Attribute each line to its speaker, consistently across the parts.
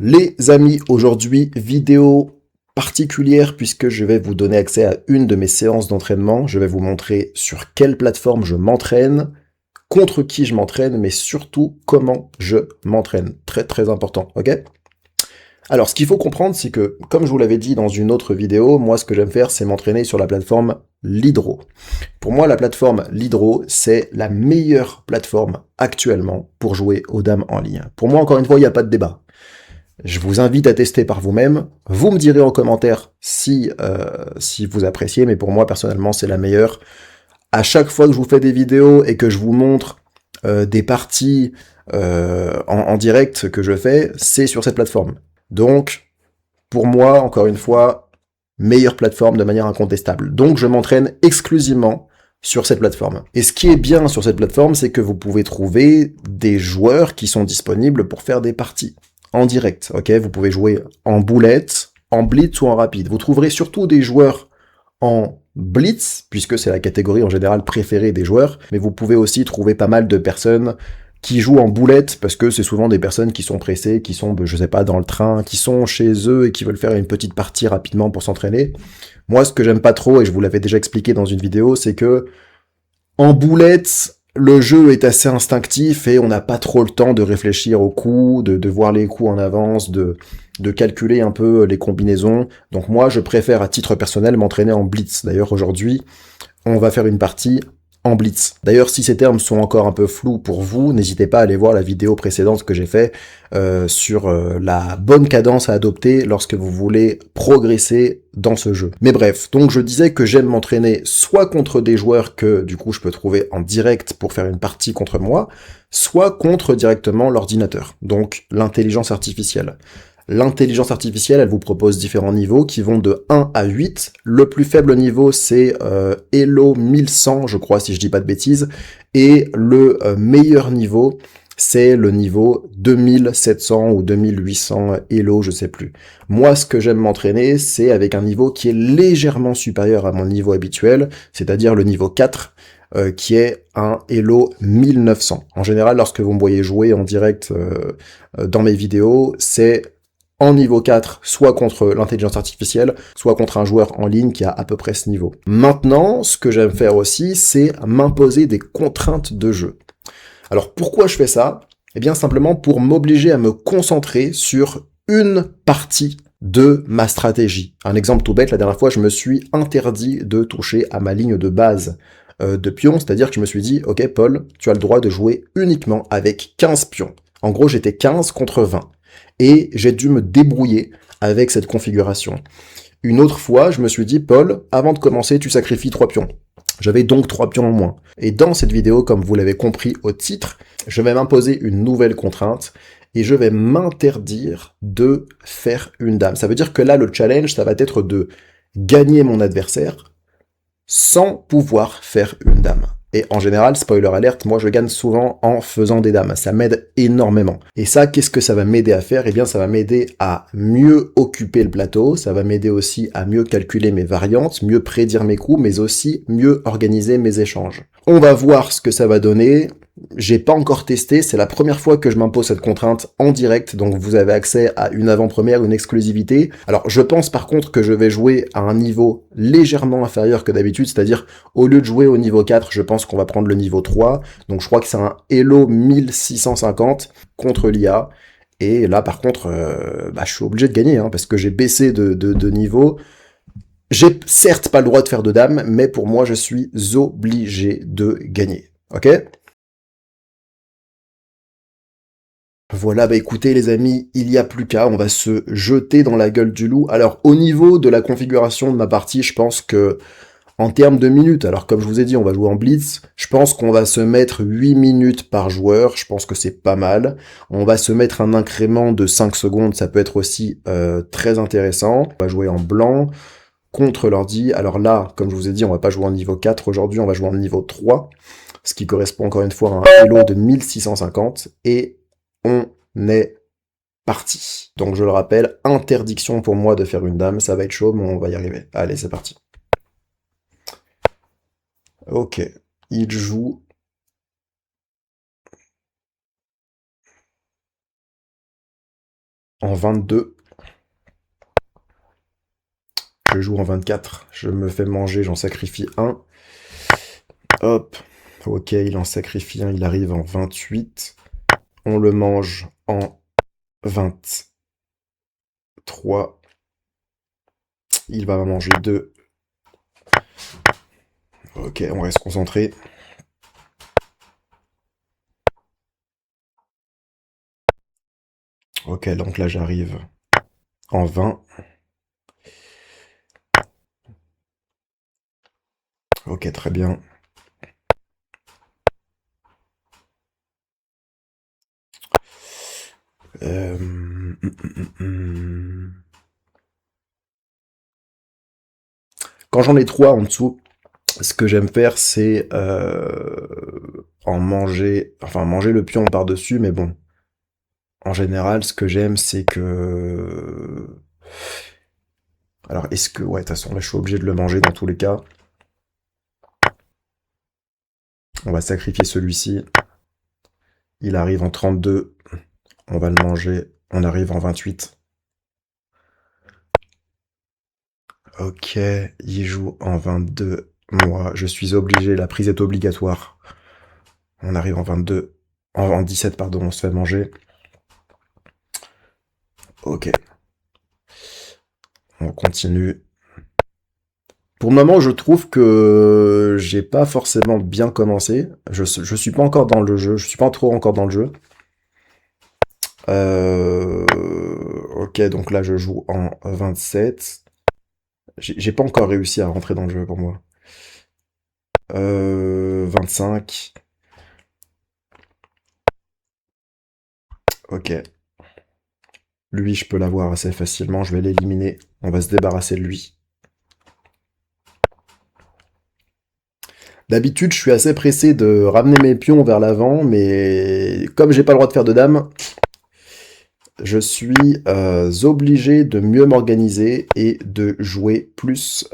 Speaker 1: Les amis, aujourd'hui, vidéo particulière puisque je vais vous donner accès à une de mes séances d'entraînement. Je vais vous montrer sur quelle plateforme je m'entraîne, contre qui je m'entraîne, mais surtout comment je m'entraîne. Très très important, ok? Alors, ce qu'il faut comprendre, c'est que, comme je vous l'avais dit dans une autre vidéo, moi, ce que j'aime faire, c'est m'entraîner sur la plateforme Lidro. Pour moi, la plateforme Lidro, c'est la meilleure plateforme actuellement pour jouer aux dames en ligne. Pour moi, encore une fois, il n'y a pas de débat. Je vous invite à tester par vous-même. Vous me direz en commentaire si vous appréciez, mais pour moi, personnellement, c'est la meilleure. À chaque fois que je vous fais des vidéos et que je vous montre des parties en direct que je fais, c'est sur cette plateforme. Donc, pour moi, encore une fois, meilleure plateforme de manière incontestable. Donc, je m'entraîne exclusivement sur cette plateforme. Et ce qui est bien sur cette plateforme, c'est que vous pouvez trouver des joueurs qui sont disponibles pour faire des parties en direct, ok? Vous pouvez jouer en boulette, en blitz ou en rapide. Vous trouverez surtout des joueurs en blitz, puisque c'est la catégorie en général préférée des joueurs, mais vous pouvez aussi trouver pas mal de personnes qui jouent en boulette, parce que c'est souvent des personnes qui sont pressées, qui sont, je sais pas, dans le train, qui sont chez eux et qui veulent faire une petite partie rapidement pour s'entraîner. Moi, ce que j'aime pas trop, et je vous l'avais déjà expliqué dans une vidéo, c'est que en boulette, le jeu est assez instinctif et on n'a pas trop le temps de réfléchir aux coups, de voir les coups en avance, de calculer un peu les combinaisons. Donc moi, je préfère à titre personnel m'entraîner en blitz. D'ailleurs, aujourd'hui, on va faire une partie en blitz. D'ailleurs, si ces termes sont encore un peu flous pour vous, n'hésitez pas à aller voir la vidéo précédente que j'ai fait sur la bonne cadence à adopter lorsque vous voulez progresser dans ce jeu. Mais bref, donc je disais que j'aime m'entraîner soit contre des joueurs que du coup je peux trouver en direct pour faire une partie contre moi, soit contre directement l'ordinateur, donc l'intelligence artificielle. L'intelligence artificielle, elle vous propose différents niveaux qui vont de 1 à 8. Le plus faible niveau, c'est Elo 1100, je crois, si je dis pas de bêtises. Et le meilleur niveau, c'est le niveau 2700 ou 2800 Elo, je sais plus. Moi, ce que j'aime m'entraîner, c'est avec un niveau qui est légèrement supérieur à mon niveau habituel, c'est-à-dire le niveau 4, qui est un Elo 1900. En général, lorsque vous me voyez jouer en direct dans mes vidéos, c'est en niveau 4, soit contre l'intelligence artificielle, soit contre un joueur en ligne qui a à peu près ce niveau. Maintenant, ce que j'aime faire aussi, c'est m'imposer des contraintes de jeu. Alors pourquoi je fais ça? Eh bien simplement pour m'obliger à me concentrer sur une partie de ma stratégie. Un exemple tout bête, la dernière fois, je me suis interdit de toucher à ma ligne de base de pions, c'est-à-dire que je me suis dit, ok Paul, tu as le droit de jouer uniquement avec 15 pions. En gros, j'étais 15 contre 20. Et j'ai dû me débrouiller avec cette configuration. Une autre fois, je me suis dit, Paul, avant de commencer, tu sacrifies 3 pions. J'avais donc 3 pions en moins. Et dans cette vidéo, comme vous l'avez compris au titre, je vais m'imposer une nouvelle contrainte et je vais m'interdire de faire une dame. Ça veut dire que là, le challenge, ça va être de gagner mon adversaire sans pouvoir faire une dame. Et en général, spoiler alert, moi je gagne souvent en faisant des dames. Ça m'aide énormément. Et ça, qu'est-ce que ça va m'aider à faire? Eh bien, ça va m'aider à mieux occuper le plateau. Ça va m'aider aussi à mieux calculer mes variantes, mieux prédire mes coups, mais aussi mieux organiser mes échanges. On va voir ce que ça va donner. J'ai pas encore testé, c'est la première fois que je m'impose cette contrainte en direct, donc vous avez accès à une avant-première, une exclusivité. Alors je pense par contre que je vais jouer à un niveau légèrement inférieur que d'habitude, c'est-à-dire au lieu de jouer au niveau 4, je pense qu'on va prendre le niveau 3, donc je crois que c'est un Elo 1650 contre l'IA, et là par contre, je suis obligé de gagner, hein, parce que j'ai baissé de niveau. J'ai certes pas le droit de faire de dame, mais pour moi je suis obligé de gagner, ok? Voilà, bah écoutez les amis, il n'y a plus qu'à, on va se jeter dans la gueule du loup. Alors au niveau de la configuration de ma partie, je pense que en termes de minutes, alors comme je vous ai dit, on va jouer en blitz, je pense qu'on va se mettre 8 minutes par joueur, je pense que c'est pas mal. On va se mettre un incrément de 5 secondes, ça peut être aussi très intéressant. On va jouer en blanc contre l'ordi. Alors là, comme je vous ai dit, on va pas jouer en niveau 4 aujourd'hui, on va jouer en niveau 3, ce qui correspond encore une fois à un Elo de 1650, et on est parti. Donc je le rappelle, interdiction pour moi de faire une dame, ça va être chaud, mais on va y arriver. Allez, c'est parti. Ok, il joue. en 22. Je joue en 24. Je me fais manger, j'en sacrifie un. Hop. Ok, il en sacrifie un, il arrive en 28. On le mange en 23. Il va manger 2. Ok, on reste concentré. Ok, donc là j'arrive en 20. Ok, très bien. Quand j'en ai 3 en dessous, ce que j'aime faire, c'est en manger, enfin manger le pion par-dessus, mais bon, en général, ce que j'aime, c'est que... Alors, est-ce que... Ouais, de toute façon, là, je suis obligé de le manger dans tous les cas. On va sacrifier celui-ci. Il arrive en 32. On va le manger. On arrive en 28. Ok, il joue en 22. Moi, je suis obligé. La prise est obligatoire. On arrive en 22. En 17, pardon, on se fait manger. Ok. On continue. Pour le moment, je trouve que j'ai pas forcément bien commencé. Je suis pas encore dans le jeu. Je suis pas trop encore dans le jeu. Ok, donc là, je joue en 27. J'ai pas encore réussi à rentrer dans le jeu pour moi. 25. Ok. Lui, je peux l'avoir assez facilement. Je vais l'éliminer. On va se débarrasser de lui. D'habitude, je suis assez pressé de ramener mes pions vers l'avant, mais comme j'ai pas le droit de faire de dame, je suis obligé de mieux m'organiser et de jouer plus,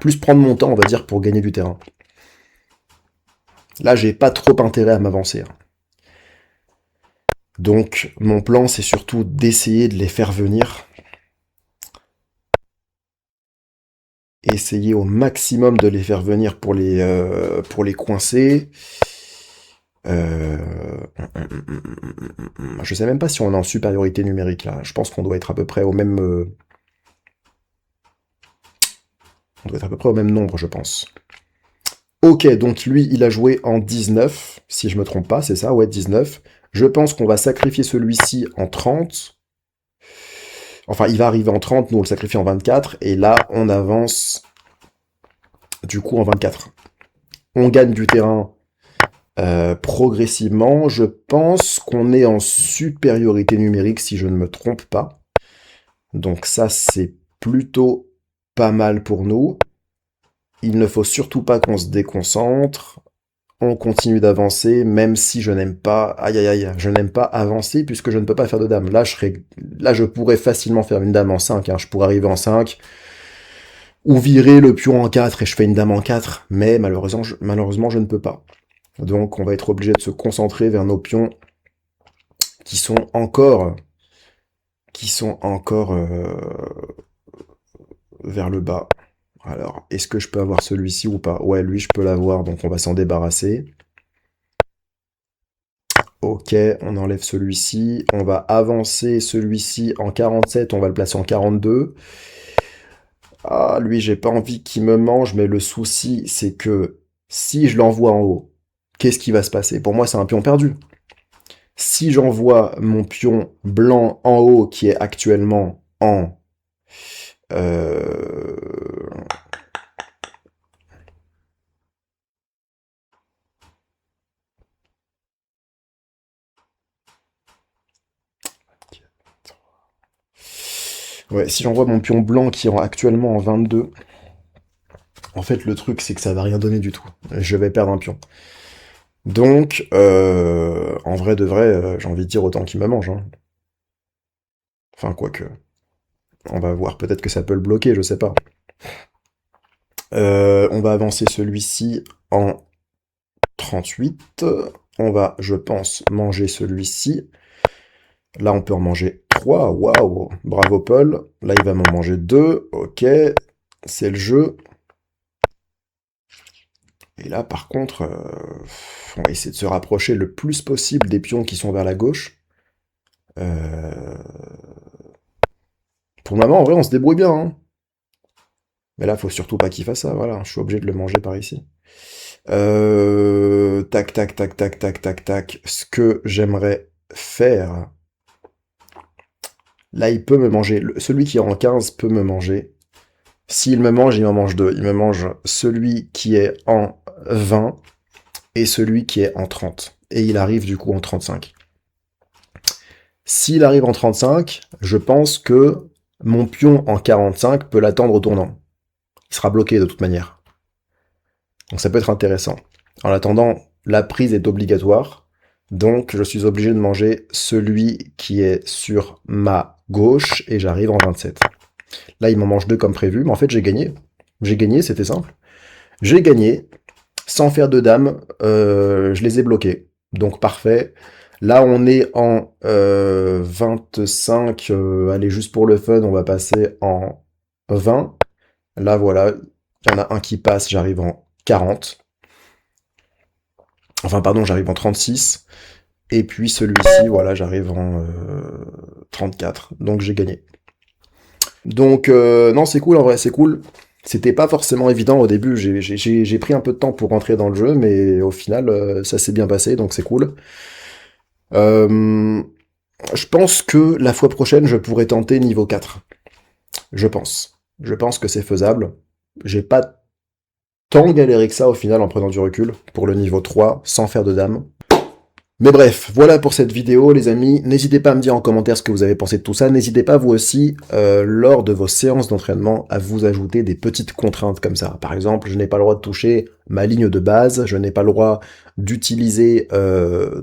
Speaker 1: plus prendre mon temps, on va dire, pour gagner du terrain. Là, j'ai pas trop intérêt à m'avancer, hein. Donc, mon plan, c'est surtout d'essayer de les faire venir. Essayer au maximum de les faire venir pour les coincer. Je sais même pas si on est en supériorité numérique là. Je pense qu'on doit être à peu près au même, on doit être à peu près au même nombre, je pense. Ok, donc lui, il a joué en 19, si je me trompe pas, c'est ça, ouais, 19. Je pense qu'on va sacrifier celui-ci en 30. Enfin, il va arriver en 30, nous on le sacrifie en 24, et là, on avance du coup en 24. On gagne du terrain progressivement. Je pense qu'on est en supériorité numérique, si je ne me trompe pas. Donc ça, c'est plutôt pas mal pour nous. Il ne faut surtout pas qu'on se déconcentre. On continue d'avancer, même si je n'aime pas... Aïe, aïe, aïe, je n'aime pas avancer puisque je ne peux pas faire de dame. Là, je pourrais facilement faire une dame en 5, hein. Je pourrais arriver en 5, ou virer le pion en 4 et je fais une dame en 4, mais malheureusement, je ne peux pas. Donc, on va être obligé de se concentrer vers nos pions qui sont encore, vers le bas. Alors, est-ce que je peux avoir celui-ci ou pas? Ouais, lui, je peux l'avoir, donc on va s'en débarrasser. Ok, on enlève celui-ci. On va avancer celui-ci en 47, on va le placer en 42. Ah, lui, j'ai pas envie qu'il me mange, mais le souci, c'est que si je l'envoie en haut, qu'est-ce qui va se passer? Pour moi, c'est un pion perdu. Si j'envoie mon pion blanc en haut, qui est actuellement en... euh, Ouais, si j'envoie mon pion blanc qui est actuellement en 22, en fait, le truc, c'est que ça va rien donner du tout. Je vais perdre un pion. Donc, en vrai de vrai, j'ai envie de dire autant qu'il me mange, hein. Enfin, quoique. On va voir, peut-être que ça peut le bloquer, je sais pas. On va avancer celui-ci en 38. On va, je pense, manger celui-ci. Là, on peut en manger 3. Waouh, bravo Paul. Là, il va m'en manger 2. Ok, c'est le jeu. Et là, par contre, on va essayer de se rapprocher le plus possible des pions qui sont vers la gauche. Euh, Pour le moment, en vrai, on se débrouille bien, hein. Mais là, faut surtout pas qu'il fasse ça, voilà. Je suis obligé de le manger par ici. Tac, tac, tac, tac, tac, tac, tac. Ce que j'aimerais faire... Là, il peut me manger. Celui qui est en 15 peut me manger. S'il me mange, il m'en mange 2. Il me mange celui qui est en 20 et celui qui est en 30. Et il arrive du coup en 35. S'il arrive en 35, je pense que mon pion en 45 peut l'attendre au tournant. Il sera bloqué de toute manière. Donc ça peut être intéressant. En attendant, la prise est obligatoire. Donc je suis obligé de manger celui qui est sur ma gauche et j'arrive en 27. Là, il m'en mange 2 comme prévu, mais en fait j'ai gagné. J'ai gagné, c'était simple. J'ai gagné, sans faire de dames, je les ai bloqués. Donc parfait. Là, on est en 25. Allez, juste pour le fun, on va passer en 20. Là, voilà, il y en a un qui passe, j'arrive en 40. Enfin, pardon, j'arrive en 36. Et puis celui-ci, voilà, j'arrive en 34. Donc j'ai gagné. Donc, non, c'est cool, en vrai, c'est cool. C'était pas forcément évident au début, j'ai pris un peu de temps pour rentrer dans le jeu, mais au final, ça s'est bien passé, donc c'est cool. Euh, je pense que la fois prochaine, je pourrais tenter niveau 4. Je pense. Je pense que c'est faisable. J'ai pas tant galéré que ça au final en prenant du recul pour le niveau 3 sans faire de dame. Mais bref, voilà pour cette vidéo les amis. N'hésitez pas à me dire en commentaire ce que vous avez pensé de tout ça. N'hésitez pas vous aussi, lors de vos séances d'entraînement, à vous ajouter des petites contraintes comme ça. Par exemple, je n'ai pas le droit de toucher ma ligne de base, je n'ai pas le droit d'utiliser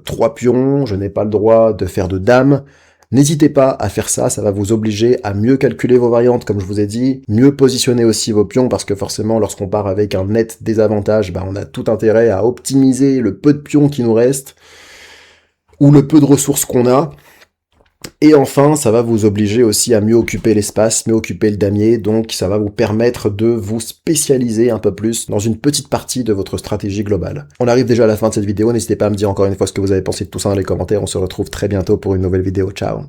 Speaker 1: 3 pions, je n'ai pas le droit de faire de dames. N'hésitez pas à faire ça, ça va vous obliger à mieux calculer vos variantes, comme je vous ai dit, mieux positionner aussi vos pions, parce que forcément, lorsqu'on part avec un net désavantage, bah, on a tout intérêt à optimiser le peu de pions qui nous reste, ou le peu de ressources qu'on a. Et enfin, ça va vous obliger aussi à mieux occuper l'espace, mieux occuper le damier, donc ça va vous permettre de vous spécialiser un peu plus dans une petite partie de votre stratégie globale. On arrive déjà à la fin de cette vidéo, n'hésitez pas à me dire encore une fois ce que vous avez pensé de tout ça dans les commentaires, on se retrouve très bientôt pour une nouvelle vidéo, ciao.